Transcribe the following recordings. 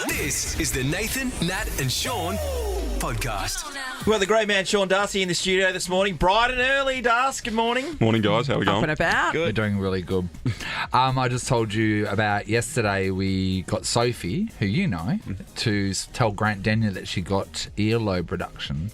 This is the Nathan, Nat and Shaun podcast. We've got the great man Shaun Darcy in the studio this morning. Bright and early, Darcy. Good morning. Morning, guys. How we going? Up and about. Good. We're doing really good. I just told you about yesterday we got Sophie, who you know, to tell Grant Denyer that she got earlobe reduction.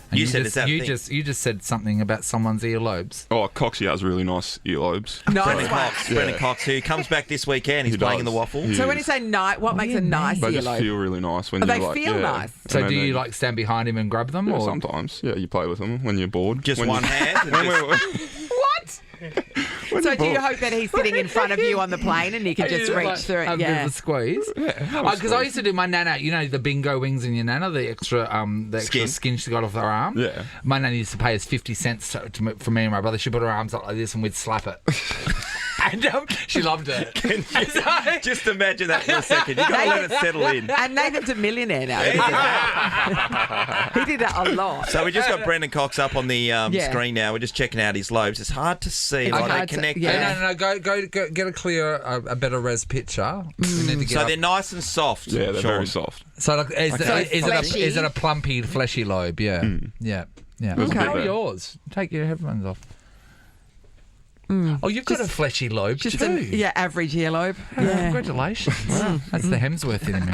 And You said it's that you thing. just said something about someone's earlobes. Oh, Coxie has really nice earlobes. Brendan Nice. Cox. Brendan Cox, who comes back this weekend. He's He playing does. in the Waffle. He So when is. you say nice, what makes a nice They just earlobe? feel really nice when Oh, you they like. feel yeah. nice. So And do then you they- like stand behind him and grab them? Yeah, or sometimes. Yeah, you play with them when you're bored. Just When one you- hand. and When just- we're- What? So do you hope that he's sitting in front of you on the plane and you can just reach through it? A bit Yeah. of a squeeze. Yeah, Because I used to do my nana, you know, the bingo wings in your nana, the extra skin she got off her arm. Yeah. My nana used to pay us 50 cents for me and my brother. She put her arms up like this and we'd slap it. And she loved it. Just imagine that for a second. You've got to let it settle in. And Nathan's a millionaire now. He did that a lot. So we just got Brendan Cox up on the Yeah. screen now. We're just checking out his lobes. It's hard to see. It's Are they hard to- connected? yeah. No, go get a clear, a better res picture. We need to get So up. they're nice and soft. Yeah, they're Shaun. very soft. So like, fleshy. is it a plumpy, fleshy lobe? Yeah, yeah. There's a Okay. bit How are there. yours? Take your headphones off. Oh, you've got a fleshy lobe Just too. an average earlobe. Oh, Yeah. congratulations. That's the Hemsworth in him.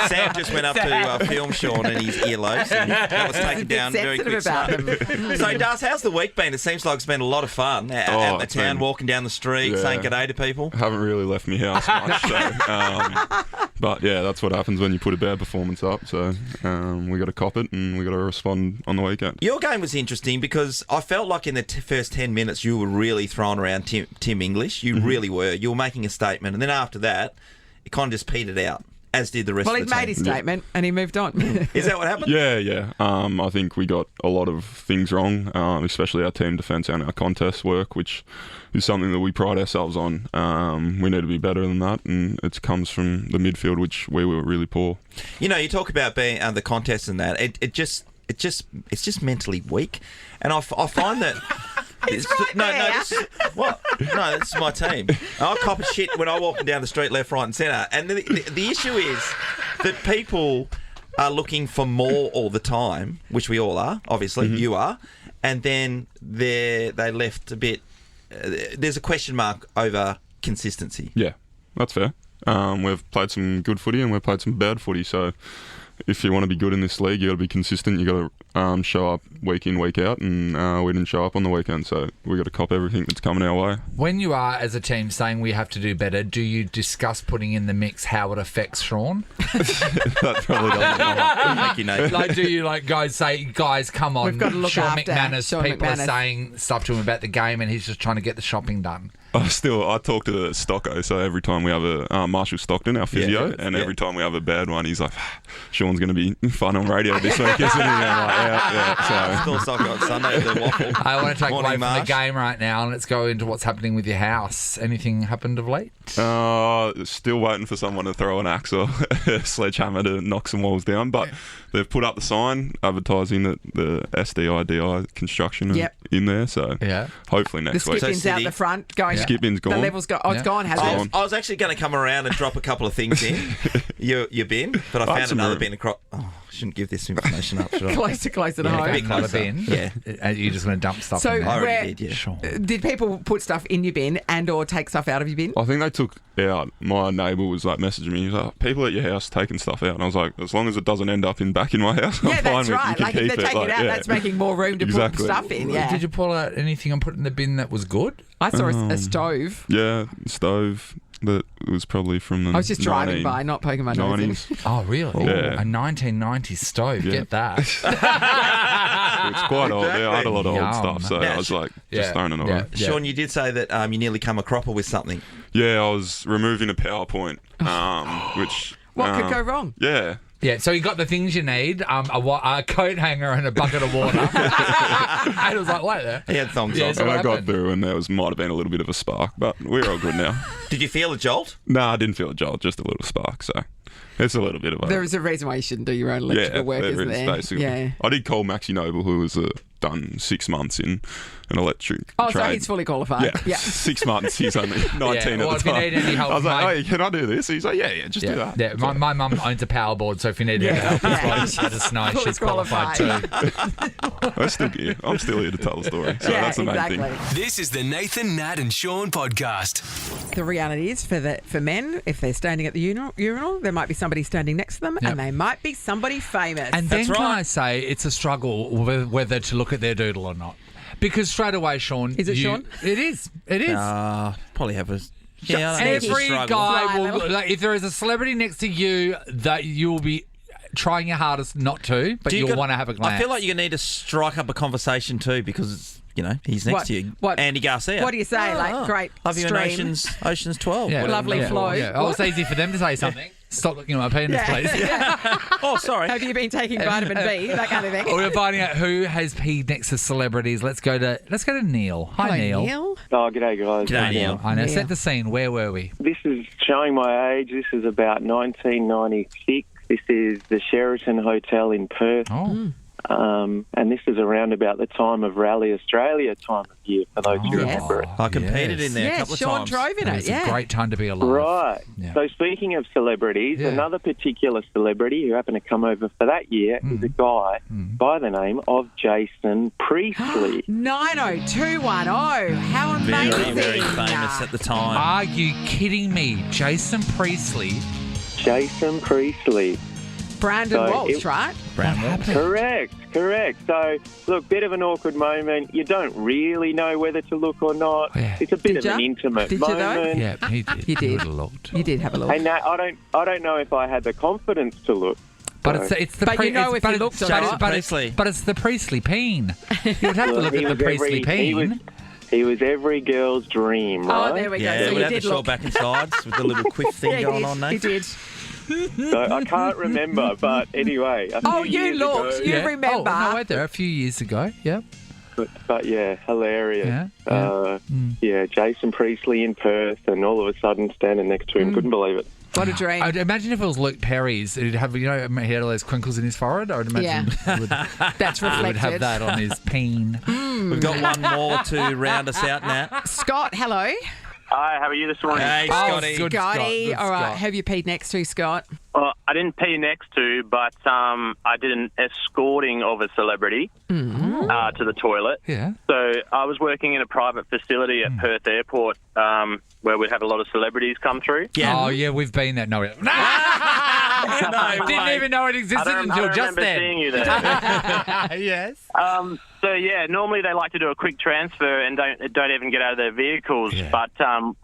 Sam just went up to film Shaun and his earlobes, and that was taken A bit down very quick. sensitive about them. So, Darcy, how's the week been? It seems like it's been a lot of fun out in the it's town, been- walking down the street, Yeah. saying g'day to people. I haven't really left my house much. But yeah, that's what happens when you put a bad performance up. So we got to cop it and we got to respond on the weekend. Your game was interesting because I felt like in the first 10 minutes you were really throwing around Tim English. You really were. You were making a statement, and then after that, it kind of just petered out, as did the rest Well, of he'd the team. made his statement and he moved on. Is that what happened? Yeah. I think we got a lot of things wrong, especially our team defence and our contest work, which is something that we pride ourselves on. We need to be better than that, and it comes from the midfield, which we were really poor. You know, you talk about being the contest and that. It's just mentally weak, and I find that. It's right there. What? No, this is my team. I cop a shit when I walk down the street, left, right, and centre. And the issue is that people are looking for more all the time, which we all are. Obviously, you are, and then they left a bit. There's a question mark over consistency. Yeah, that's fair. We've played some good footy and we've played some bad footy, so if you want to be good in this league, you got to be consistent. You got to show up week in, week out, and we didn't show up on the weekend, so we got to cop everything that's coming our way. When you are, as a team, saying we have to do better, do you discuss putting in the mix how it affects Shaun? That probably doesn't matter. Thank you, Nathan. Like, do you guys, come on, We've got to look Shaun after McManus. Shaun People McManus. are saying stuff to him about the game, and he's just trying to get the shopping done. I talk to the Stocko, so every time we have a Marshall Stockton, our physio, and every time we have a bad one, he's like, Sean's going to be fun on radio this week, isn't he? And I'm like, yeah. Still soccer on Sunday at the Waffle. I want to take Morning, away from the Marsh. game right now, and let's go into what's happening with your house. Anything happened of late? Still waiting for someone to throw an axe or a sledgehammer to knock some walls down, but they've put up the sign advertising that the SDIDI construction Yep. in there, so Yeah. hopefully The next skip week. bin's out the front. Going. Skip bin's The gone. level's gone. Oh, it's Yeah. gone, has It's it? gone. I was actually going to come around and drop a couple of things in your bin, but I had found some another room. bin across. Oh, I shouldn't give this information up, should I? Closer to Yeah, home. big Another closer. bin. Yeah. You're just going to dump stuff So in there. I where- already did, yeah. Sure. Did people put stuff in your bin and or take stuff out of your bin? I think they took out. My neighbour was like messaging me. He was like, "People at your house taking stuff out," and I was like, "As long as it doesn't end up back in my house, I'm Yeah, fine that's with it. You right. can Like if keep they're it." taking Like, it out, yeah. that's making more room to Exactly. put stuff in. Yeah. Did you pull out anything and put in the bin that was good? I saw a stove. Yeah, stove that was probably from the I was just driving by, not poking my nose in. 90s. Oh, really? Yeah. A 1990s stove. Yeah. Get that. It's quite old. Yeah, I had a lot of Yum. old stuff, so Now, I was like, Yeah. just throwing it away. Yeah. Sean, you did say that you nearly come a cropper with something. Yeah, I was removing a PowerPoint, which... What could go wrong? Yeah. Yeah, so you got the things you need, a coat hanger and a bucket of water. And it was like, wait there. He had thongs Yeah, on. so And what I got happened? through and there might have been a little bit of a spark, but we're all good now. Did you feel a jolt? No, I didn't feel a jolt, just a little spark, so it's a little bit of a... There is a reason why you shouldn't do your own electrical work, there isn't is, there? basically. Yeah. I did call Maxie Noble, who was done 6 months in an electric Oh, trade. so he's fully qualified. Yeah, 6 months. He's only 19 well, at the if you time. need any help, I was like, mate. "Oh, can I do this?" He's like, "Yeah, just do that." Yeah, my mum owns a power board, so if you need any help, as well, just let us know. Fully She's qualified too. I'm still here. I'm still here to tell the story. So that's the main exactly. thing. This is the Nathan, Nat, and Shaun podcast. The reality is for men, if they're standing at the urinal, there might be somebody standing next to them, Yep. and they might be somebody famous. And then That's can right. I say it's a struggle whether to look at their doodle or not? Because straight away, Shaun. Is it Shaun? It is. It is. Probably have a... Yeah, I don't think it's a Every struggle. guy will. Right. Like, if there is a celebrity next to you, that you'll be trying your hardest not to, but Do you you'll got- want to have a glance. I feel like you need to strike up a conversation too because it's, he's next to you. What- Andy Garcia. what do you say? Great Love you in stream. Ocean's 12. Yeah. whatever. Lovely Yeah. flow. Yeah. Oh, it's easy for them to say something. Stop looking at my penis, please. Oh, sorry. Have you been taking vitamin B? That kind of thing. We're finding out who has peed next to celebrities. Let's go to Neil. Hi, Hello, Neil. Oh, g'day, guys. G'day, Neil. I know. Neil. Set the scene. Where were we? This is showing my age. This is about 1996. This is the Sheraton Hotel in Perth. Oh, And this is around about the time of Rally Australia time of year, for those who Yes. remember it. I competed in there a Yeah, couple of Sean times. drove in it. it's Yeah. a great time to be alive. Right. Yeah. So speaking of celebrities, Yeah. another particular celebrity who happened to come over for that year is a guy by the name of Jason Priestley. 90210. How Very, amazing. very famous at the time. Are you kidding me? Jason Priestley. Jason Priestley. Brandon So Walsh, it- right? Correct. So, look, bit of an awkward moment. You don't really know whether to look or not. Yeah. It's a bit Did of an ya? intimate Did you though? moment. Yeah, he did. You did. He would have looked. You did have a look. Hey, Nat, I don't know if I had the confidence to look. But it's the But you know it's- if but you it's- looked or but not. it's- but it's- Priestley. But it's the Priestley peen. You would have to look He at the was Priestley peen. He was every girl's dream, right? Oh, there we go. Yeah, So we'd you have the did short look. back and sides with the little quiff thing Yeah, going he on, did. Nate. He did. So I can't remember, but anyway. a Oh, few you years looked. ago- You remember. Oh, no, wait there. A few years ago. Yep. But yeah, hilarious. Yeah, Yeah, Jason Priestley in Perth, and all of a sudden standing next to him. Couldn't believe it. What a dream. I'd imagine if it was Luke Perry's, he'd have, he had all those crinkles in his forehead. I would imagine he would, That's he would reflected. have that on his peen. We've got one more to round us out, Nat. Scott, hello. Hi, how are you this morning? Hey, Scotty. good. Scotty. Good All right. Scott. Have you peed next to Scott? Well, I didn't pee next to, but I did an escorting of a celebrity to the toilet. Yeah. So I was working in a private facility at Perth Airport where we'd have a lot of celebrities come through. Yeah. Oh, yeah, we've been there. No, we haven't. No Didn't way. even know it existed I until don't just remember then. seeing you there. Yes. So yeah, normally they like to do a quick transfer and don't even get out of their vehicles. Yeah. But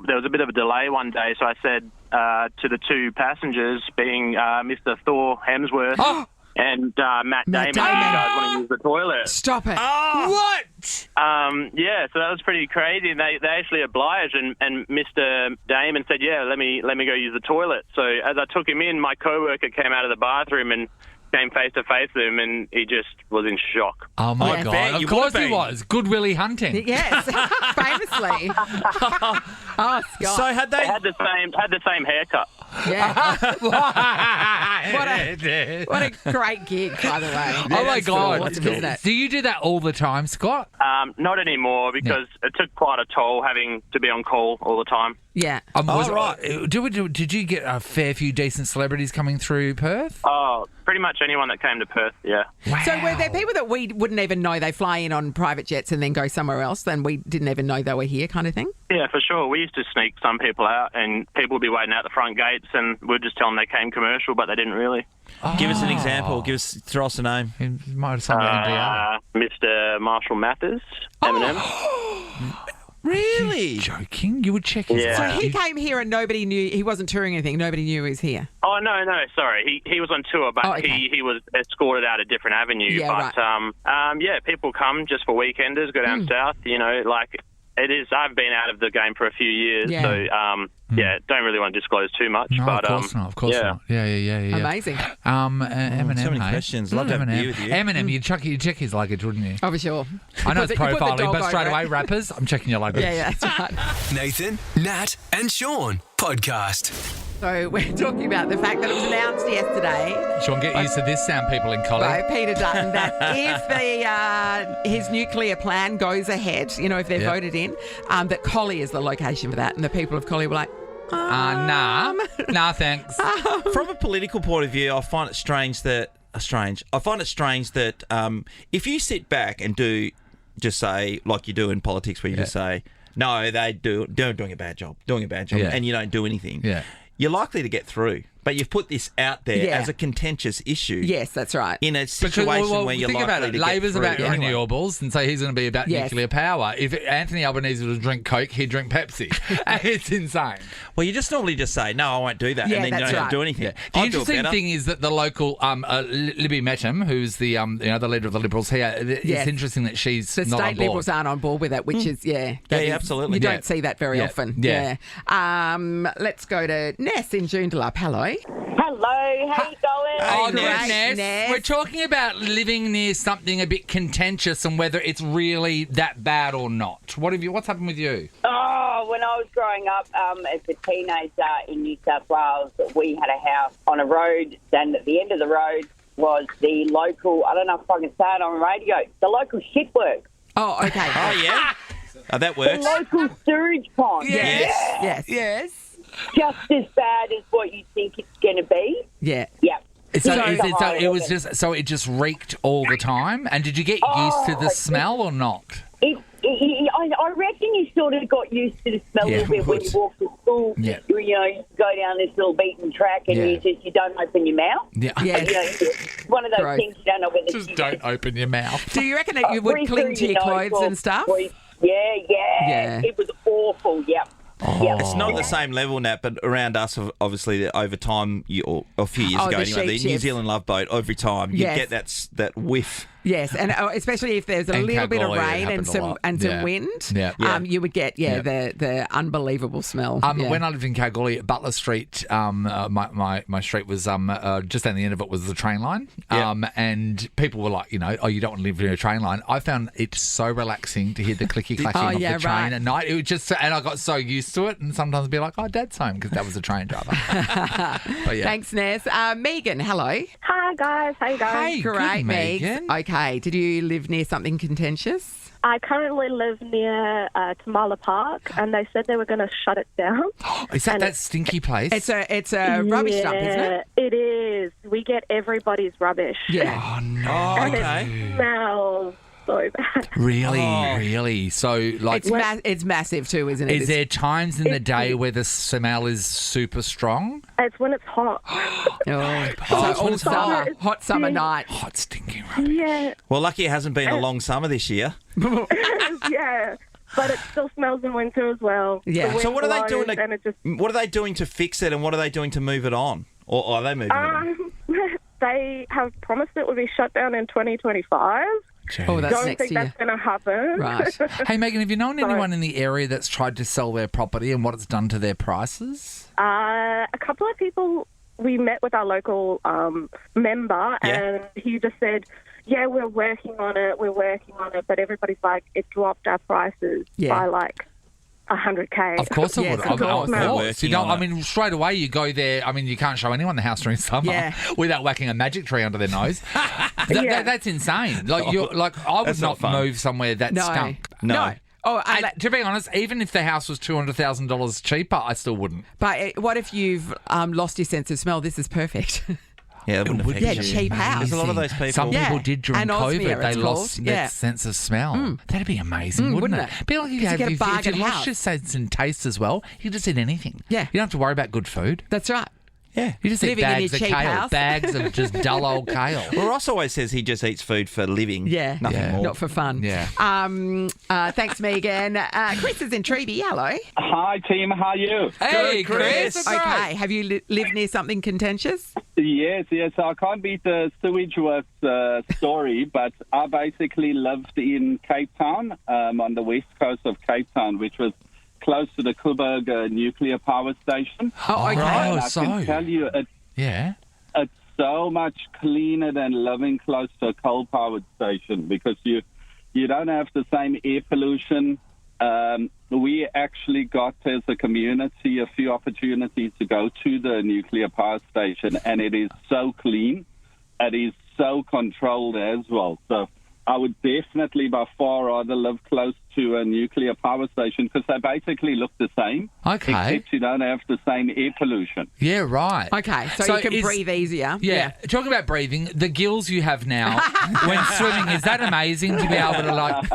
there was a bit of a delay one day, so I said to the two passengers, being Mr. Thor Hemsworth and Matt Damon, if you Damon. guys want to use the toilet. Stop it. What? Yeah, so that was pretty crazy. And they actually obliged, and Mr. Damon said, "Yeah, let me go use the toilet." So as I took him in, my coworker came out of the bathroom and came face to face with him, and he just was in shock. Oh, my Yes. God. bet Of you course would've he been. was. Good Willie Hunting. Yes. Famously. Oh, Scott. So had They they... had the same haircut. yeah. What a great gig, by the way. Oh, my God. What's that? Do you do that all the time, Scott? Not anymore, because it took quite a toll having to be on call all the time. Yeah. Did you get a fair few decent celebrities coming through Perth? Oh, pretty much anyone that came to Perth, yeah. So were there people that we wouldn't even know they fly in on private jets and then go somewhere else, then we didn't even know they were here kind of thing? Yeah, for sure. We used to sneak some people out, and people would be waiting out the front gates, and we'd just tell them they came commercial, but they didn't really. Give us an example. Throw us a name. He might have signed an NDA. Mr. Marshall Mathers, Eminem. Really? Joking? You would check his Yeah. So he came here and nobody knew, he wasn't touring anything, nobody knew he was here. Oh, no, sorry. He was on tour, but Oh, okay. he was escorted out a different avenue. Yeah, but, yeah, people come just for weekenders, go down south, like... It is. I've been out of the game for a few years, Yeah. so don't really want to disclose too much. No, but of course not. Of course not. Yeah. Amazing. Eminem. so many hey? questions. Love to have a beer with you. Eminem, you'd check his luggage, wouldn't you? Oh, for sure. I know it's You put the profiling, dog but straight over away, it. rappers, I'm checking your luggage. Yeah, that's right. Nathan, Nat, and Shaun podcast. So we're talking about the fact that it was announced yesterday Sean, get used to this sound, people in Collie. by Peter Dutton that if his nuclear plan goes ahead, if they're voted in, that Collie is the location for that. And the people of Collie were like, Nah, thanks. From a political point of view, I find it strange that if you sit back and just say, like you do in politics, where you just say, no, they're doing a bad job, and you don't do anything, you're likely to get through. But you've put this out there as a contentious issue. yes, that's right. In a situation where you're think likely about it. to Labor's get through about anyway. renewables, and so he's going to be about nuclear power. If Anthony Albanese was to drink Coke, he'd drink Pepsi. It's insane. Well, you just normally just say, no, I won't do that, and then you don't have to do anything. The I'll do it interesting better. thing is that the local Libby Mettam, who's the the leader of the Liberals here, it's interesting that she's The not state on board. Liberals aren't on board with that, which is, that is- absolutely. You don't see that very Yeah. often. Yeah. Let's go to Ness in Joondalup. Hello. Hello, how you going? Oh, Great, Ness. Ness. We're talking about living near something a bit contentious and whether it's really that bad or not. What's happened with you? Oh, when I was growing up as a teenager in New South Wales, we had a house on a road, and at the end of the road was the local, I don't know if I can say it on radio, the local shitworks. Oh, okay. Oh, yeah? That The works. local sewage pond. Yes. Just as bad as what you think it's going to be. Yeah. Yeah. So it just reeked all the time. And did you get used to the smell or not? I reckon you sort of got used to the smell a little bit when you walk to school. Yeah. You go down this little beaten track and you don't open your mouth. Yeah. Yes. It's one of those Gross. things you don't know whether Just don't open your mouth. Do you reckon that you would breathe cling through to your clothes nose or and stuff? breathe- Yeah. It was awful. Yep. Yep. It's not the same level, Nat, but around us, obviously, over time, or a few years ago the anyway, the sheep New shifts. Zealand Love Boat, every time, you Yes. get that whiff. Yes, and especially if there's a In little bit of Kalgoorlie, it rain and happened a some lot. some Yeah. wind, Yeah. you would get the unbelievable smell. When I lived in Kalgoorlie, Butler Street, my street was just down the end of it was the train line, and people were like, you don't want to live near a train line. I found it so relaxing to hear the clicky clacking of the train right. at night. It was just, and I got so used to it, and sometimes be like, oh, Dad's home because that was a train driver. But yeah. Thanks, Ness. Megan, hello. Hi guys, how you going? Hey, Great, good, Megan. Okay, did you live near something contentious? I currently live near Tamala Park, and they said they were going to shut it down. Is that stinky place? It's a rubbish dump, isn't it? It is. We get everybody's rubbish. Yeah. Oh no! Oh, And okay. it smells so bad. Really? So, like, It's massive too, isn't it? is there times in the day where the smell is super strong? It's when it's hot. All summer, hot summer night. Hot, stinking rubbish. Yeah, Well, lucky it hasn't been a long summer this year. yeah. But it still smells in winter as well. Yeah. The So wind what are they blows doing? and it just, What are they doing to fix it, and what are they doing to move it on? Or are they moving it on? they have promised it will be shut down in 2025. Oh, that's Don't next think year. that's going to happen. Right. Hey, Megan, have you known anyone in the area that's tried to sell their property and what it's done to their prices? A couple of people, we met with our local member, and he just said, yeah, we're working on it, but everybody's like, it dropped our prices by like 100K. Of course it Yes, would. of course. They're You working know, on I it. mean, straight away you go there. I mean, you can't show anyone the house during summer without whacking a magic tree under their nose. That's insane. Like, I would That's not not fun. move somewhere that stunk. No. Oh, And to be honest, even if the house was $200,000 cheaper, I still wouldn't. but what if you've lost your sense of smell? This is perfect. Yeah, it wouldn't affect Yeah, you. cheap house. There's a lot of those people. Some people did during And COVID. Osmia, They it's lost called. their Yeah. sense of smell. That'd be amazing, wouldn't wouldn't it? it? Be like 'Cause you get a if you bargain lost house. your sense and taste as well, you just eat anything. Yeah. You don't have to worry about good food. That's right. Yeah. You just eat Living in bags your of cheap kale. house. Bags of just dull old kale. Well, Ross always says he just eats food for living. Yeah. Nothing more. Not for fun. Yeah. Thanks, Megan. Chris is in Treeby. Hello. Hi, team. How are you? Hey, Good, Chris. Chris. Okay. Have you lived near something contentious? Yes. I can't beat the sewage works story, but I basically lived in Cape Town, on the west coast of Cape Town, which was close to the Coburg nuclear power station. Oh, okay. And Oh, I can tell you, Yeah. it's so much cleaner than living close to a coal-powered station because you don't have the same air pollution. we actually got, as a community, a few opportunities to go to the nuclear power station, and it is so clean. It is so controlled as well. So I would definitely by far rather live close to a nuclear power station because they basically look the same. Okay. Except you don't have the same air pollution. Yeah, right. Okay, so you can breathe easier. Yeah. Talking about breathing, the gills you have now when swimming, is that amazing to be able to like...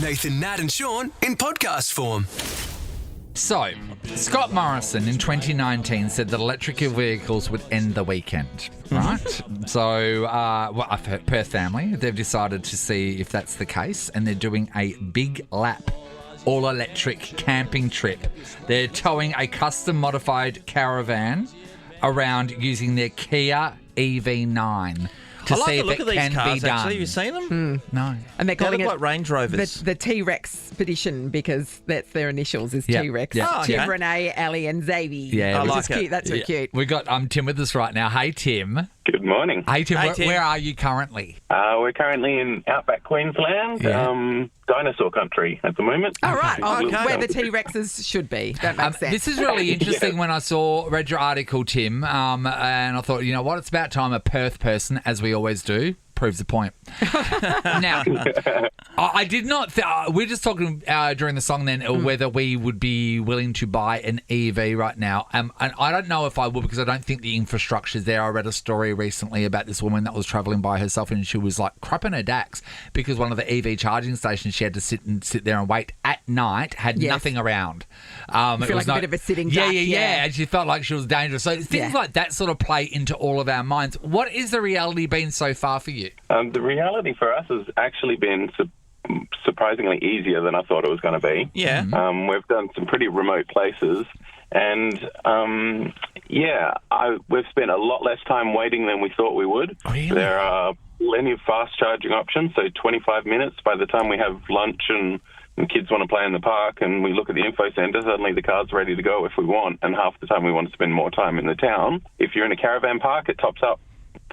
Nathan, Nat and Shaun in podcast form. So, Scott Morrison in 2019 said that electrical vehicles would end the weekend, right? So, per family, they've decided to see if that's the case, and they're doing a big lap, all-electric camping trip. They're towing a custom-modified caravan around using their Kia EV9. To I like see the if look it of these can cars, be done. actually. Have you seen them? No. And they're They calling look it like Range Rovers. the T-Rex Expedition because that's their initials is Yeah, T-Rex. yeah. Oh, okay. Tim, Renee, Ali and Xavier. Yeah, which I is like it. cute. That's so cute. We got Tim with us right now. Hey, Tim. Good morning. Hey, Tim. Hey, Tim. Where are you currently? We're currently in outback Queensland, Yeah. dinosaur country at the moment. All right. Okay. Where the T-Rexes should be. That makes sense. This is really interesting when I read your article, Tim, and I thought, you know what, it's about time a Perth person, as we always do, proves the point. Now, I did not... we're just talking during the song then whether we would be willing to buy an EV right now. And I don't know if I would because I don't think the infrastructure's there. I read a story recently about this woman that was travelling by herself and she was like crapping her dacks because one of the EV charging stations she had to sit there and wait at night had nothing around. I feel like a bit of a sitting duck. Yeah. And she felt like she was dangerous. So things like that sort of play into all of our minds. What is the reality been so far for you? The reality for us has actually been surprisingly easier than I thought it was going to be. Yeah. We've done some pretty remote places, and we've spent a lot less time waiting than we thought we would. Really? There are plenty of fast charging options, so 25 minutes by the time we have lunch and kids want to play in the park and we look at the info centre, suddenly the car's ready to go if we want, and half the time we want to spend more time in the town. If you're in a caravan park, it tops up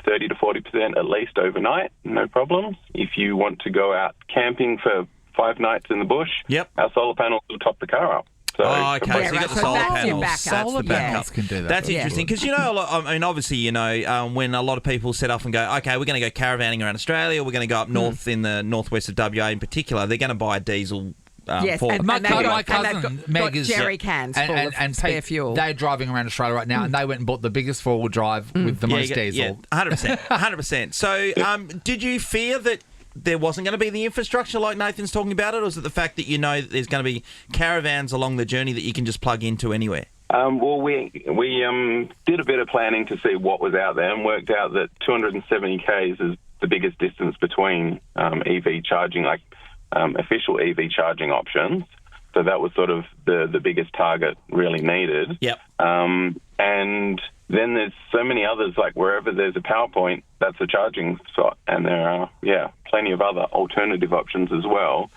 30 to 40% at least overnight, no problems. If you want to go out camping for 5 nights in the bush, our solar panels will top the car up. So okay, so you got the solar panels. That's the backup. Can do that. That's interesting because, obviously, when a lot of people set off and go, okay, we're going to go caravanning around Australia, we're going to go up north in the northwest of WA in particular, they're going to buy a diesel. My cousin Meg is jerry cans full of spare fuel. They're driving around Australia right now, and they went and bought the biggest four-wheel drive with the most diesel. 100%. So, did you fear that there wasn't going to be the infrastructure like Nathan's talking about it, or is it the fact that that there's going to be caravans along the journey that you can just plug into anywhere? Well, we did a bit of planning to see what was out there and worked out that 270 k's is the biggest distance between EV charging, official EV charging options. So that was sort of the biggest target really needed. Yep. And then there's so many others, like wherever there's a power point, that's a charging spot. And there are, plenty of other alternative options as well.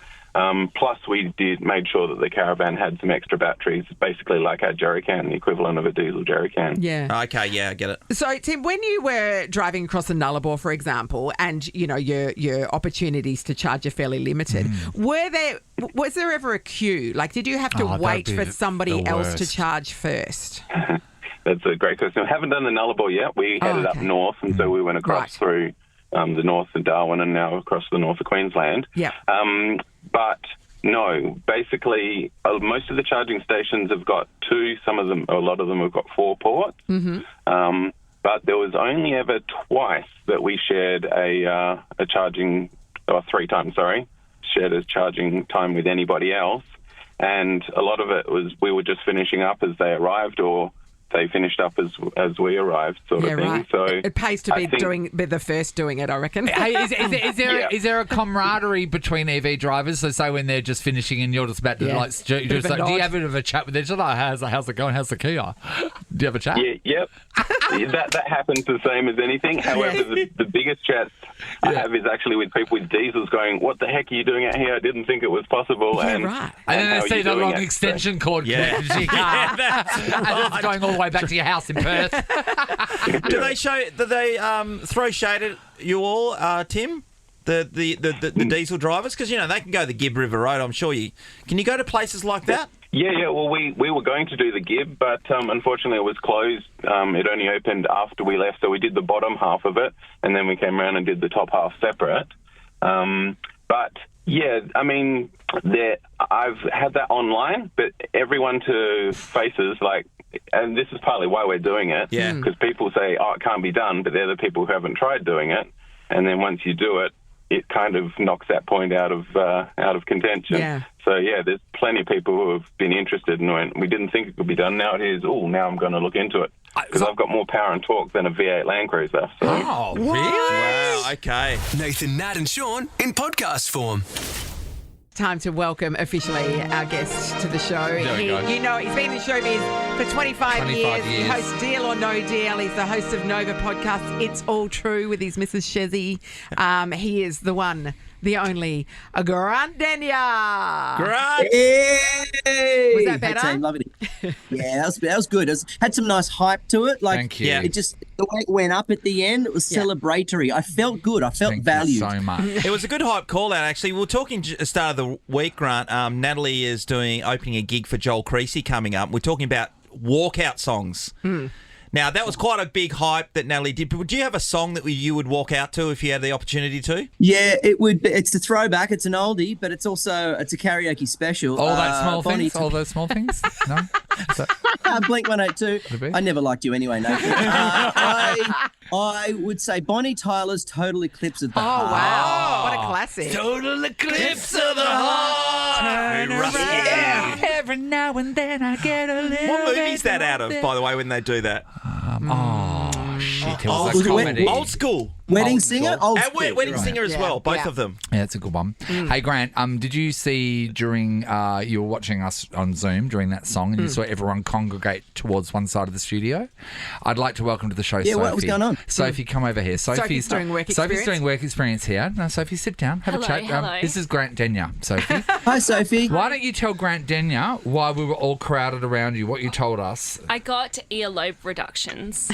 Plus, we made sure that the caravan had some extra batteries, basically like our jerry can, the equivalent of a diesel jerry can. Yeah. Okay, I get it. So, Tim, when you were driving across the Nullarbor, for example, and, your opportunities to charge are fairly limited, was there ever a queue? Like, did you have to wait for somebody else to charge first? That's a great question. I haven't done the Nullarbor yet. We headed up north, and so we went across through the north of Darwin and now across the north of Queensland. Yeah. But no, basically, most of the charging stations have got 2. A lot of them have got 4 ports. Mm-hmm. But there was only ever twice that we shared a charging, or 3 times, shared a charging time with anybody else. And a lot of it was we were just finishing up as they arrived, or they finished up as we arrived, sort of thing. Right. So it pays to be the first doing it, I reckon. Hey, is there a camaraderie between EV drivers? So say when they're just finishing and you're just about to do you have a bit of a chat with each other? How's it going? How's the Kia? Do you have a chat? Yep. that happens the same as anything. However, the biggest chat I have is actually with people with diesels going, "What the heck are you doing out here? I didn't think it was possible." Yeah, and right. And then they see the long extension cord connected to your car. And it's going all the way back to your house in Perth. Do they throw shade at you all, Tim? The diesel drivers? Because, they can go the Gibb River Road, I'm sure you... Can you go to places like that? Yeah. Well, we were going to do the Gibb, but unfortunately it was closed. It only opened after we left, so we did the bottom half of it, and then we came around and did the top half separate. But, yeah, I mean, I've had that online, but everyone to faces, and this is partly why we're doing it, because people say, oh, it can't be done, but they're the people who haven't tried doing it, and then once you do it, it kind of knocks that point out of contention. Yeah. So, yeah, there's plenty of people who have been interested, and we didn't think it could be done. Now it is, now I'm going to look into it. Because I've got more power and torque than a V8 Land Cruiser. So. Oh, really? Wow, okay. Nathan, Nat and Shaun in podcast form. Time to welcome officially our guest to the show. There we go. He's been in showbiz for 25 years. He hosts Deal or No Deal. He's the host of Nova podcast, It's All True, with his Mrs. Shezzy. He is the one, the only, Grant Denyer. Grant! Hey! Was that better? Hey, team, loving it. Yeah, that was good. Had some nice hype to it. Thank you. It just, the way it went up at the end, it was celebratory. I felt good. I felt valued. Thank you so much. It was a good hype call out, actually. We were talking at the start of the week, Grant. Natalie is opening a gig for Joel Creasy coming up. We're talking about walkout songs. Now, that was quite a big hype that Natalie did. But would you have a song that you would walk out to if you had the opportunity to? Yeah, it would. It's a throwback. It's an oldie, but it's a karaoke special. All those small things? All those small things? No? Blink 182. I never liked you anyway, Nathan. I would say Bonnie Tyler's Total Eclipse of the Heart. Oh, wow. What a classic. Total Eclipse of the Heart. Every now and then I get a little. What movie is that out of, by the way, when they do that? Shit. It was a comedy. Old School. Wedding Singer? And Wedding Singer as well, both of them. Yeah, it's a good one. Hey, Grant, did you see during, you were watching us on Zoom during that song and you saw everyone congregate towards one side of the studio? I'd like to welcome to the show Sophie. What was going on? Sophie, come over here. Sophie's doing work experience. Sophie's doing work experience here. Now, Sophie, sit down. Have a chat. Hello. This is Grant Denyer, Sophie. Hi, Sophie. Why don't you tell Grant Denyer why we were all crowded around you, what you told us? I got earlobe reductions.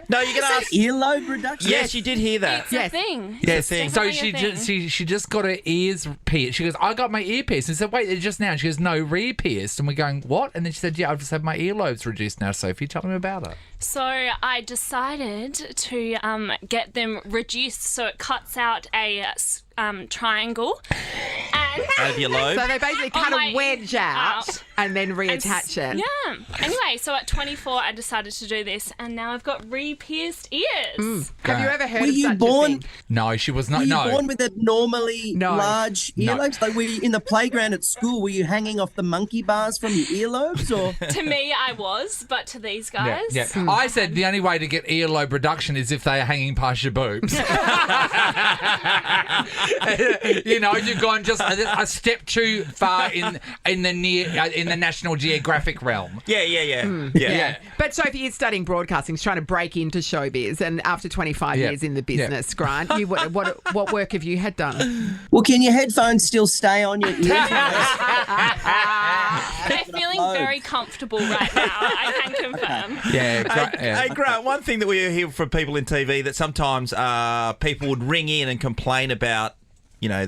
No, you're going to ask. Earlobe reduction? Yes, you did hear that. It's a thing. Yeah, It's thing. So definitely a thing. she just got her ears pierced. She goes, I got my ear pierced. And I said, wait, just now. She goes, no, re-pierced. And we're going, what? And then she said, yeah, I've just had my earlobes reduced now. Sophie, tell me about it. So I decided to get them reduced so it cuts out a triangle. And Out of your lobe? So they basically cut a wedge out and then reattach it. Yeah. Anyway, so at 24, I decided to do this, and now I've got re-pierced ears. Have you ever heard Were of you such born? a thing? No, she was not. Were you No. born with abnormally large No. earlobes? Like, were you in the playground at school? Were you hanging off the monkey bars from your earlobes, or? To me, I was, but to these guys, Yeah. I said the only way to get earlobe reduction is if they are hanging past your boobs. You've gone just a step too far in the National Geographic realm. Yeah. But Sophie is studying broadcasting. She's trying to break into showbiz, and after 25 years in the business, Grant, what work have you had done? Well, can your headphones still stay on your ears? they're feeling very comfortable right now. I can confirm. Hey, Grant, one thing that we hear from people in TV that sometimes people would ring in and complain about,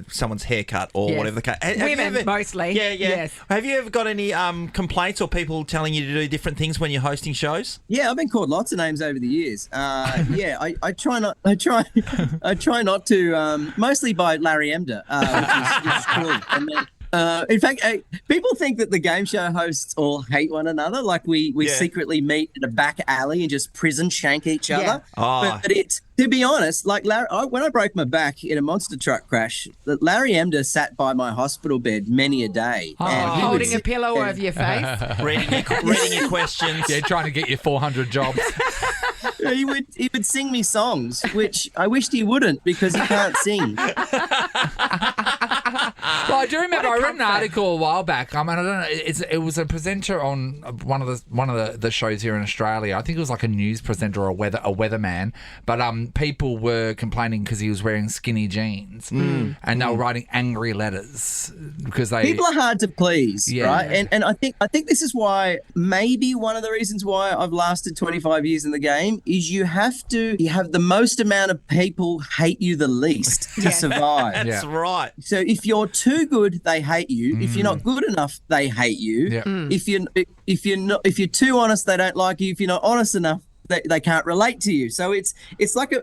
someone's haircut or whatever the case. Women, mostly. Yeah. Yes. Have you ever got any complaints or people telling you to do different things when you're hosting shows? Yeah, I've been called lots of names over the years. I try not. I try not to. Mostly by Larry Emder, which is true. And then, in fact, people think that the game show hosts all hate one another. Like we secretly meet in a back alley and just prison shank each other. Oh. But it's, to be honest, like when I broke my back in a monster truck crash, Larry Emder sat by my hospital bed many a day. And holding a pillow over your face. reading your questions. Yeah, trying to get you 400 jobs. He would sing me songs, which I wished he wouldn't because he can't sing. Well, I do remember remember I read an article a while back. I mean, I don't know. It was a presenter on one of the shows here in Australia. I think it was like a news presenter or a weatherman. But people were complaining because he was wearing skinny jeans, and they were writing angry letters because people are hard to please, right? And I think this is why maybe one of the reasons why I've lasted 25 years in the game is you have the most amount of people hate you the least to survive. That's right. So if you're too good, they hate you. If you're not good enough, they hate you. If you're too honest, they don't like you. If you're not honest enough, they can't relate to you. So it's like a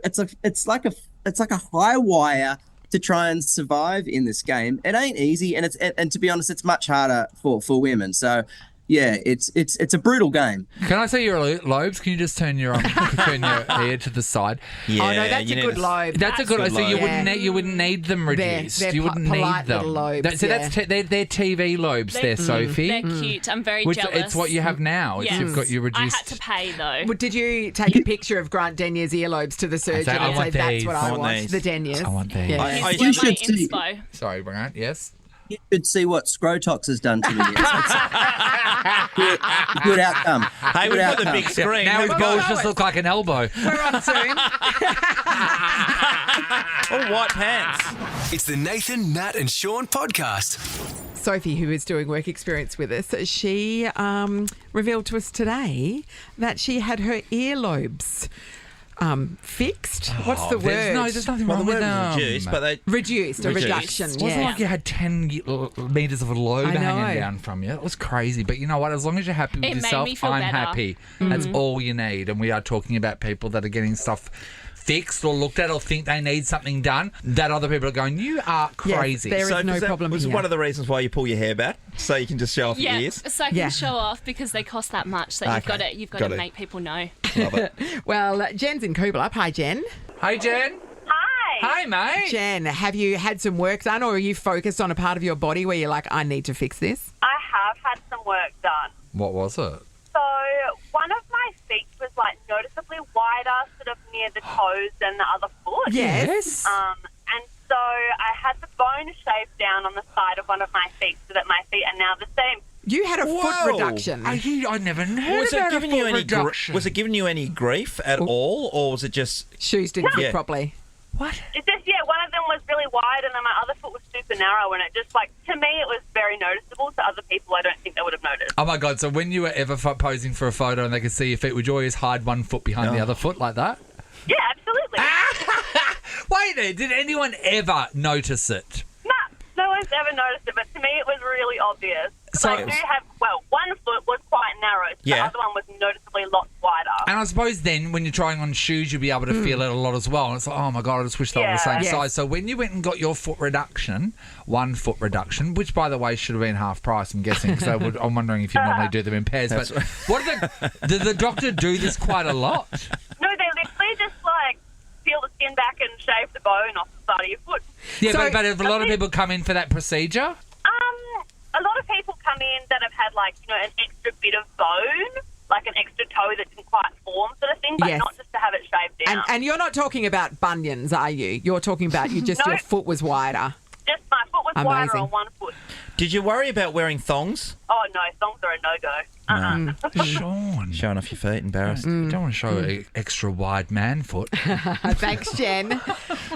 high wire to try and survive in this game. It ain't easy, and to be honest, it's much harder for women. So yeah, it's a brutal game. Can I say your lobes? Can you just turn your ear to the side? Yeah, oh no, that's a good lobe. That's a good. So you wouldn't need them reduced. They're you wouldn't polite need them. little lobes, So they're TV lobes. There, Sophie. They're cute. I'm very jealous. It's what you have now. Yes. You've got your reduced. I had to pay though. Well, did you take a picture of Grant Denier's earlobes to the surgeon and say that's what I want? The Deniers. I want these. Yeah. You should see. Sorry, Grant. Yes. You should see what Scrotox has done to me. It's good outcome. Hey, we've got the big screen. Now his balls just look like an elbow. We're on soon. All white pants. It's the Nathan, Nat and Shaun podcast. Sophie, who is doing work experience with us, she revealed to us today that she had her earlobes fixed. What's the word? No, there's nothing wrong with them. Reduced, but they reduced, a reduction. It wasn't like you had 10 metres of a lobe hanging down from you. It was crazy. But you know what? As long as you're happy with It made yourself, me feel I'm better. happy. That's all you need. And we are talking about people that are getting stuff fixed or looked at or think they need something done that other people are going, you are crazy. There is no problem was here. one of the reasons why you pull your hair back, so you can just show off your ears? So I can show off because they cost that much. So you've got to make people know. Love it. Well, Jen's in Kublai. Hi, Jen. Hey, Jen. Hi. Hey, mate. Jen, have you had some work done, or are you focused on a part of your body where you're like, I need to fix this? I have had some work done. What was it? So one of my feet was like noticeably wider, sort of near the toes than the other foot. Yes. And so I had the bone shaved down on the side of one of my feet so that my feet are now the same. You had a foot reduction. I never heard about a foot reduction. Was it giving you any grief at all, or was it just shoes didn't fit properly? What? It's just, one of them was really wide and then my other foot was super narrow, and it just, to me, it was very noticeable. To other people, I don't think they would have noticed. Oh, my God. So when you were ever posing for a photo and they could see your feet, would you always hide one foot behind the other foot like that? Yeah, absolutely. Wait there. Did anyone ever notice it? No one's ever noticed it, but to me it was really obvious. So- I do have, one foot was quite narrow, so the other one was noticeably lots wider. And I suppose then when you're trying on shoes, you'll be able to feel it a lot as well. And it's like, oh, my God, I just wish they were the same size. So when you went and got your foot reduction, 1 foot reduction, which, by the way, should have been half price, I'm guessing, because I'm wondering if you normally do them in pairs. But did the doctor do this quite a lot? No, they literally just, peel the skin back and shave the bone off the side of your foot. Yeah, but have a lot of people come in for that procedure? A lot of people come in that have had, an extra bit of bone, like an extra toe that didn't quite form sort of thing, but not just to have it shaved down. And you're not talking about bunions, are you? You're talking about your foot was wider. Just my foot was wider on one foot. Did you worry about wearing thongs? Oh, no, thongs are a no-go. Sean. Showing off your feet, embarrassed. You don't want to show an extra wide man foot. Thanks, Jen.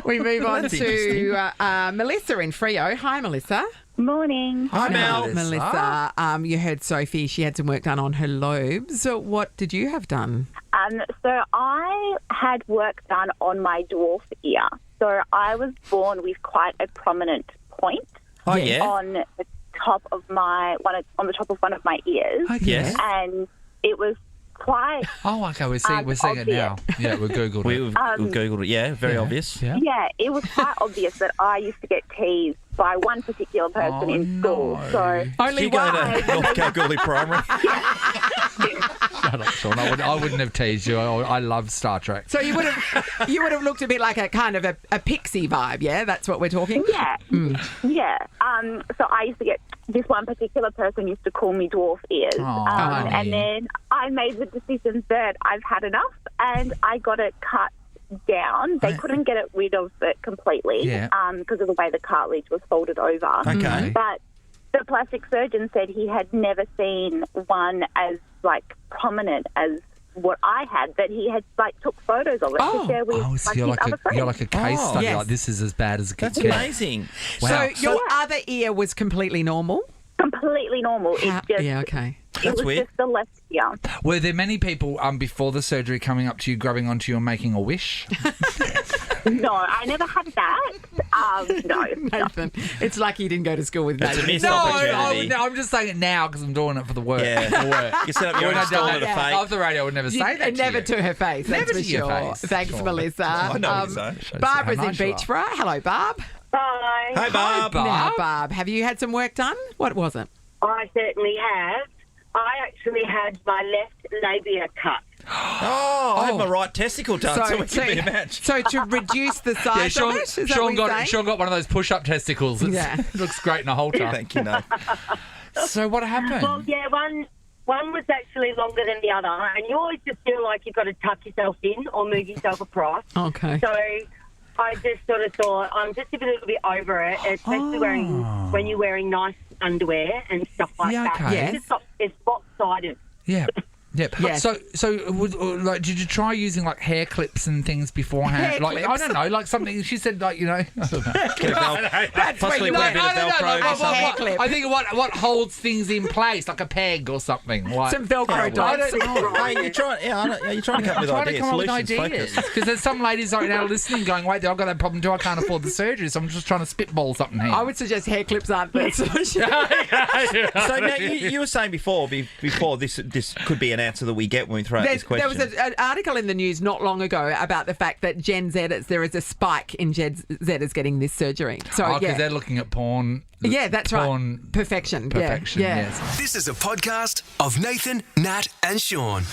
We move on to Melissa in Freo. Hi, Melissa. Morning. Hi, Mel. Melissa, you heard Sophie. She had some work done on her lobes. So what did you have done? So I had work done on my dwarf ear. So I was born with quite a prominent point on the top of on the top of one of my ears. Yes. And it was quite. Oh, okay. We're seeing it now. Yeah, we googled it. We've googled it. Yeah, very obvious. Yeah, it was quite obvious that I used to get teased by one particular person in school. So only you go to North Kalgoorlie Primary. Shut up, Sean. I wouldn't have teased you. I love Star Trek. So you would have looked a bit like a kind of a pixie vibe. Yeah, that's what we're talking. Yeah, yeah. So I used to get this one particular person used to call me dwarf ears, and then I made the decision that I've had enough, and I got it cut down. They couldn't get it rid of it completely because of the way the cartilage was folded over. Okay. But the plastic surgeon said he had never seen one as, like, prominent as what I had, that he had, like, took photos of it to share with so his you're like other friends. you're like a case study. Yes. Like, this is as bad as it gets. That's amazing. Wow. So your other ear was completely normal? Completely normal. It just, okay. It was weird. just the left ear. Were there many people before the surgery coming up to you, grabbing onto you and making a wish? No, I never had that. No. Nathan, it's lucky you didn't go to school with It's a Nathan. missed opportunity. I'm just saying it now because I'm doing it for the work. Yeah. For work. You set up your own stall at a fake. Off the radio, I would never say that. Never to her face, Never that's to for your sure. face. Thanks, Sure. Melissa. I know what you're saying. Barbara's how in nice you are. Beachborough. Hello, Barb. Hi. Hey, Barb. Now, Barb, have you had some work done? What was it? I certainly have. I actually had my left labia cut. Oh, I had my right testicle done, so it could be a match. So to reduce the size Sean, of it? Is that Sean what you're got saying? Sean got one of those push-up testicles. It looks great in a halter. Thank you, no. So what happened? Well, yeah, one was actually longer than the other, and you always just feel like you've got to tuck yourself in or move yourself across. Okay. So I just sort of thought, I'm just a little bit over it, especially when you're wearing nice underwear and stuff like that. Okay. It's lopsided. Yeah. Yep. Yes. So, did you try using like hair clips and things beforehand? Hair like, I clips? don't know, like something. She said, like, I don't know. That's Possibly where with you a bit of went. Velcro or something. Hair clip. I think what holds things in place, like a peg or something. Like, Some Velcro dots. Hey, you're trying. Yeah, I know, you're trying to come up with I'm trying to ideas. come up with Solutions ideas focused. because there's some ladies right now listening, going, "Wait, I've got that problem too. I can't afford the surgery, so I'm just trying to spitball something here." I would suggest hair clips aren't the solution. So now you were saying before this could be an answer that we get when we throw out this question. There was an article in the news not long ago about the fact that Gen Zers, there is a spike in Gen Zers getting this surgery. So because they're looking at porn. Yeah, that's porn right. Perfection. Perfection. Yeah. Yes. This is a podcast of Nathan, Nat, and Sean.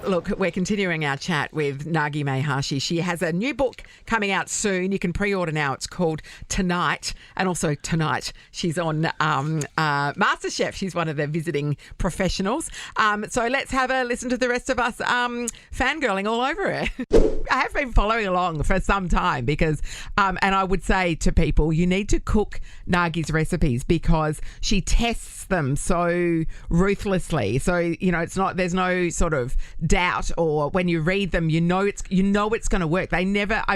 Look, we're continuing our chat with Nagi Mehashi. She has a new book coming out soon. You can pre-order now. It's called Tonight. And also tonight, she's on MasterChef. She's one of the visiting professionals. So let's have a listen to the rest of us fangirling all over her. I have been following along for some time because, and I would say to people, you need to cook Nagi's recipes because she tests them so ruthlessly. So, it's not, there's no sort of doubt, or when you read them, you know it's going to work. I've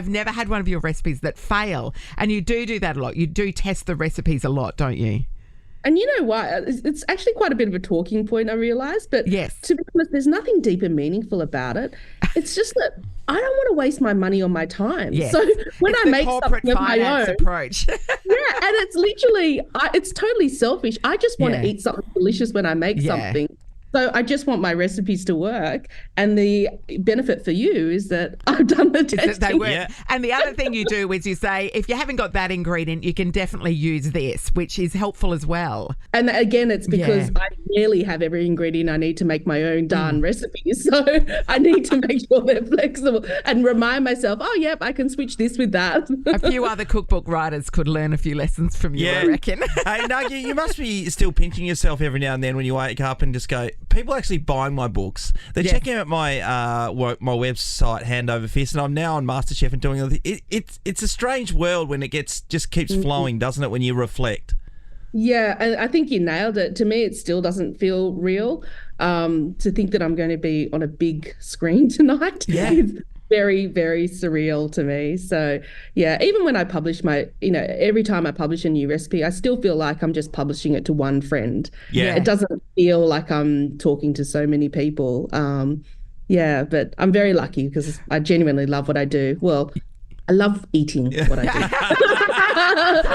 never had one of your recipes that fail, and you do that a lot. You do test the recipes a lot, don't you? And you know what? It's actually quite a bit of a talking point, I realise. But yes, to be honest, there's nothing deep and meaningful about it. It's just that I don't want to waste my money on my time. Yes. So when it's I make something of my own approach. yeah, and it's literally, it's totally selfish. I just want to eat something delicious when I make something. So I just want my recipes to work, and the benefit for you is that I've done the testing. They work. Yeah. And the other thing you do is you say, if you haven't got that ingredient, you can definitely use this, which is helpful as well. And again, it's because I rarely have every ingredient I need to make my own darn recipes. So I need to make sure they're flexible and remind myself, oh, yep, I can switch this with that. A few other cookbook writers could learn a few lessons from you, I reckon. Hey, Nagi, you must be still pinching yourself every now and then when you wake up and just go, people actually buying my books. They're checking out my my website hand over fist, and I'm now on MasterChef and doing it's a strange world when it just keeps flowing, doesn't it, when you reflect? Yeah, and I think you nailed it. To me, it still doesn't feel real to think that I'm going to be on a big screen tonight. Yeah. It's very, very surreal to me. So, yeah, even when I publish every time I publish a new recipe, I still feel like I'm just publishing it to one friend. Yeah. It doesn't feel like I'm talking to so many people. But I'm very lucky because I genuinely love what I do. Well, I love eating what I do.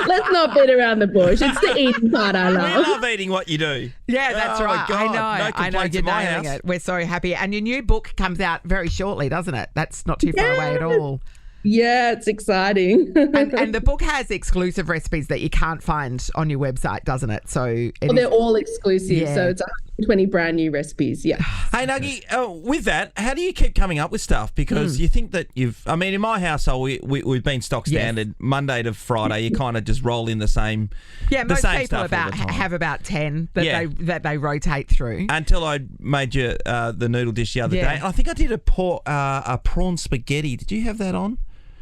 Let's not beat around the bush. It's the eating part I love. We love eating what you do. Yeah, that's right. My God. No I know complaints you're in my nailing house. it. We're so happy. And your new book comes out very shortly, doesn't it? That's not too far away at all. Yeah, it's exciting. and the book has exclusive recipes that you can't find on your website, doesn't it? So they're all exclusive. Yeah. So it's 20 brand new recipes. Yeah. Hey, Nuggie, with that, how do you keep coming up with stuff? Because you think that in my household, we've been stock standard Monday to Friday. You kind of just roll in the same. Yeah, the most same people stuff all the time. have about 10 that they rotate through. Until I made you the noodle dish the other day. I think I did a prawn spaghetti. Did you have that on?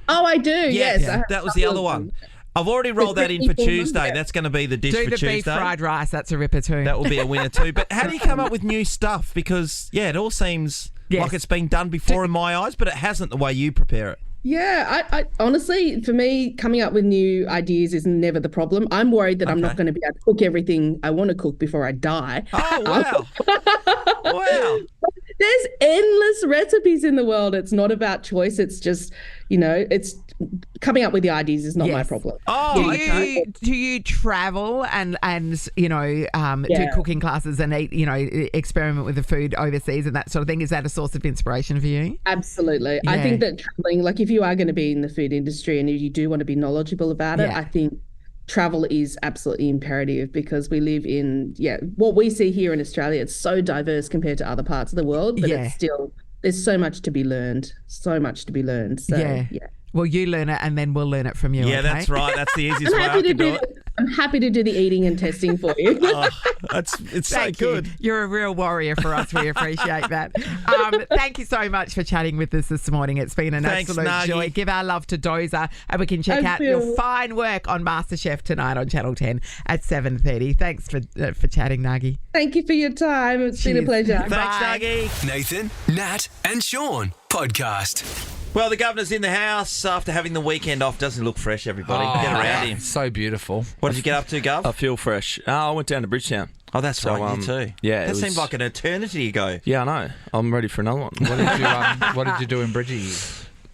Oh, I do. Yes. That was the other one. I've already rolled that in for Tuesday. That's going to be the dish for Tuesday. Do the beef fried rice. That's a ripper too. That will be a winner too. But how do you come up with new stuff? Because, it all seems like it's been done before in my eyes, but it hasn't the way you prepare it. Yeah, I honestly, for me, coming up with new ideas is never the problem. I'm worried that I'm not going to be able to cook everything I want to cook before I die. Oh, wow. Wow. There's endless recipes in the world. It's not about choice. It's just, it's coming up with the ideas is not my problem. Oh, do you travel and do cooking classes and eat, experiment with the food overseas and that sort of thing? Is that a source of inspiration for you? Absolutely. Yeah. I think that traveling, like if you are going to be in the food industry and you do want to be knowledgeable about it, I think travel is absolutely imperative because we live in, what we see here in Australia, it's so diverse compared to other parts of the world, but it's still, there's so much to be learned. So, yeah. Well, you learn it and then we'll learn it from you. Yeah, okay? that's right. That's the easiest way I can do it. I'm happy to do the eating and testing for you. It's so good. You're a real warrior for us. We appreciate that. Thank you so much for chatting with us this morning. It's been an absolute joy. Give our love to Dozer, and we can check out your fine work on MasterChef tonight on Channel 10 at 7:30. Thanks for chatting, Nuggie. Thank you for your time. It's been a pleasure. Thanks, Nuggie. Nathan, Nat, and Shaun podcast. Well, the governor's in the house after having the weekend off. Doesn't look fresh, everybody. Get around him. So beautiful. What did you get up to, Gov? I feel fresh. I went down to Bridgetown. Oh, that's right, you too. Yeah. That seemed like an eternity ago. Yeah, I know. I'm ready for another one. What did you do in Bridgie?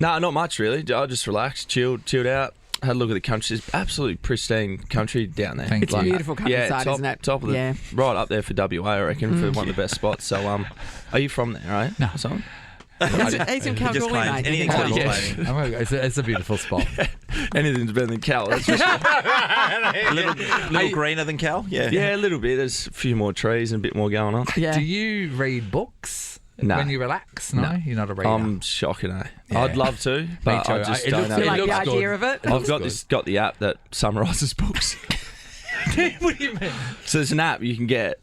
No, not much really. I just relaxed, chilled out. Had a look at the country. It's absolutely pristine country down there. It's a beautiful countryside, isn't it? Top of the right up there for WA, I reckon, for one of the best spots. So, are you from there, right? No. Son? He's in Kalgoorlie, mate. It's a beautiful spot. Anything's better than Cal. That's for sure. a little greener than Cal? Yeah, a little bit. There's a few more trees and a bit more going on. Yeah. Do you read books when you relax? No, you're not a reader. I'm shocking, I'd love to, but I just don't know. You like the idea of it? I've got the app that summarises books. What do you mean? So there's an app you can get,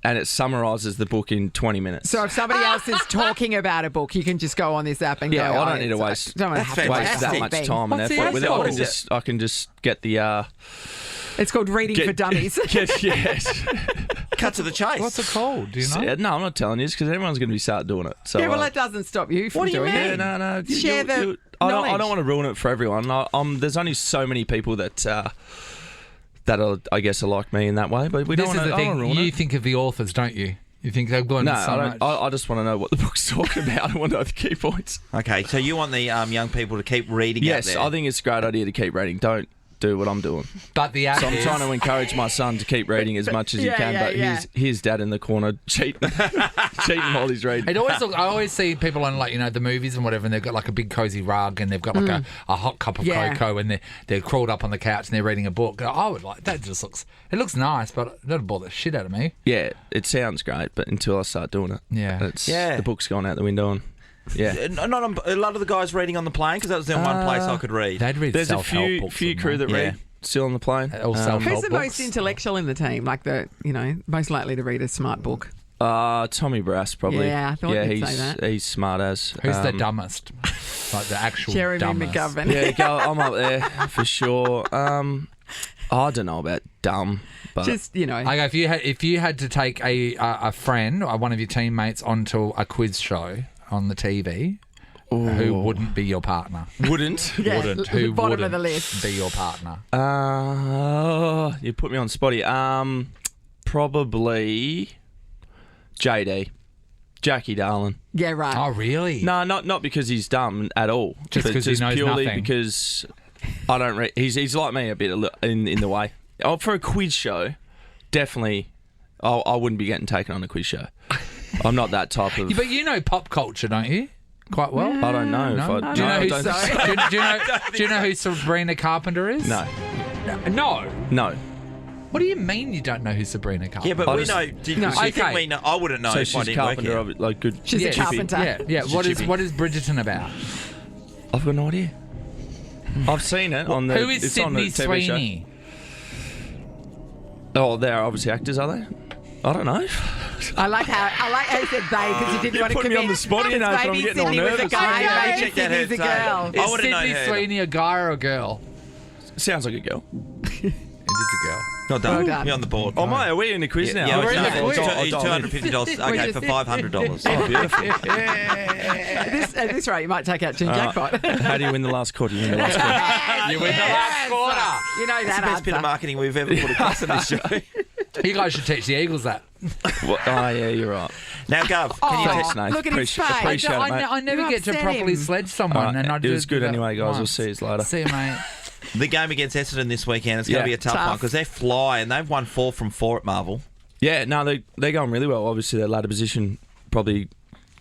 and it summarises the book in 20 minutes. So if somebody else is talking about a book, you can just go on this app and go. I don't need to waste that much time and effort with it. I can just get the. It's called Reading for Dummies. Yes. Cut to the chase. What's it called? Do you know? No, I'm not telling you because everyone's going to be start doing it. So, well, that doesn't stop you from doing it. Yeah, no. Share the I don't want to ruin it for everyone. There's only so many people that are, I guess, are like me in that way. But we don't want to ruin it. You think of the authors, don't you? You think they've gone so much? I just want to know what the book's talking about. I want to know the key points. Okay, so you want the young people to keep reading out there? Yes, I think it's a great idea to keep reading. Don't do what I'm doing. But the app So I'm trying to encourage my son to keep reading as much as he can, but his dad in the corner cheating while he's reading. I always see people on the movies and whatever, and they've got like a big cozy rug and they've got like a hot cup of cocoa and they're crawled up on the couch and they're reading a book. I would like that. It looks nice, but that'll bore the shit out of me. Yeah, it sounds great, but until I start doing it, the book's gone out the window and. Yeah, not a lot of the guys reading on the plane because that was the one place I could read. They'd read There's a self-help few crew that read still on the plane. Who's the most intellectual in the team? Like most likely to read a smart book. Tommy Brass probably. Yeah, I thought you'd say that. He's smart as. Who's the dumbest? Like the actual Jeremy dumbest. McGovern. Yeah, I'm up there for sure. I don't know about dumb. But just okay, if you had to take a friend or one of your teammates onto a quiz show on the TV, who wouldn't be your partner? Wouldn't? Who bottom of the list be your partner? You put me on spotty. Probably JD. Jackie Darlin. Yeah, right. Oh, really? No, not because he's dumb at all. Just because he knows purely nothing. Because I don't read. He's like me a bit in the way. For a quiz show, definitely, I wouldn't be getting taken on a quiz show. I'm not that type of. But you know pop culture, don't you? Quite well. I don't know. No? Do you know who Sabrina Carpenter is? No. No. No. What do you mean you don't know who Sabrina Carpenter? Yeah, but we know. Do you think we know? I wouldn't know So if I she's didn't work carpenter, here. like good. She's a carpenter. Yeah. What is Bridgerton about? I've got no idea. I've seen it on the. Who is it's on the Sydney TV Sweeney? Show. Oh, they're obviously actors, are they? I don't know. I like how you said they because you didn't You want to put me commit. on the spot, you know, so I'm Maybe getting all Sydney was a nervous. guy, maybe check that Sydney's a out, girl. I Is would've known Sydney her. Sweeney a guy or a girl? Sounds like a girl. It is a girl. Not done. Well done. You're on the board. Oh, my, are we in the quiz now? Yeah, we're in the quiz. It's $250. Okay, for $500. Oh, beautiful. At this rate, you might take out June Jackpot. How do you win the last quarter? You win the last quarter. You win the last quarter. You know It's that the best bit of answer. marketing we've ever put across in this show. You guys should teach the Eagles that. Oh, yeah, you're right. Now, Gov, can you Thanks, text? Nate. Look at his face. Appreciate it, mate. I never You get to upset properly him. sledge someone. and I It was good anyway, guys. We'll once. see you later. See you, mate. The game against Essendon this weekend is going Yeah. to be a tough one because they fly and they've won 4 from 4 at Marvel. Yeah, no, they're going really well. Obviously, their ladder position probably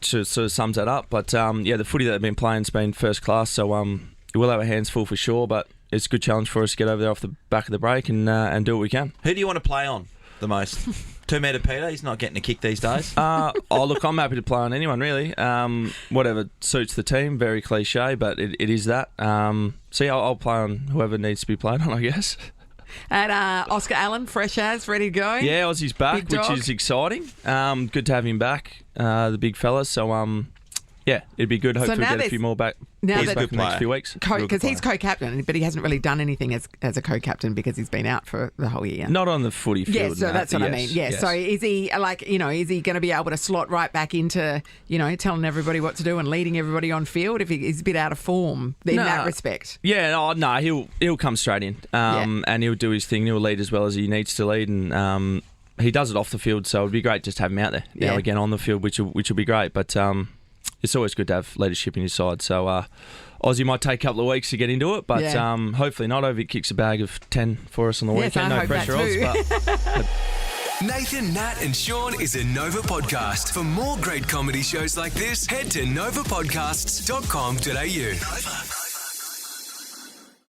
sort of sums that up. But, yeah, the footy that they've been playing has been first class. So we'll have our hands full for sure. But it's a good challenge for us to get over there off the back of the break and do what we can. Who do you want to play on the most? 2-metre Peter, he's not getting a kick these days. Look, I'm happy to play on anyone, really. Whatever suits the team. Very cliche, but it is that. So, yeah, I'll play on whoever needs to be played on, I guess. And Oscar Allen, fresh as, ready to go. Yeah, Aussie's back, Big which dog. is exciting. Good to have him back, the big fella. So, yeah, it'd be good. Hopefully, now we'll get a there's- few more back. now boys that- back in the next few weeks. Because he's co-captain, but he hasn't really done anything as a co-captain because he's been out for the whole year. Not on the footy field. Yeah, so no. that's what I Yes, mean. Yeah, yes. so is he is he going to be able to slot right back into, telling everybody what to do and leading everybody on field if he's a bit out of form in that respect? Yeah, he'll come straight in and he'll do his thing. He'll lead as well as he needs to lead, and he does it off the field. So it'd be great just to have him out there now again on the field, which will be great. But it's always good to have leadership in your side. So Aussie might take a couple of weeks to get into it, but hopefully not. Over kicks a bag of 10 for us on the weekend. I No hope pressure, that Oz. Nathan, Nat, and Sean is a Nova podcast. For more great comedy shows like this, head to novapodcasts.com.au. Nova.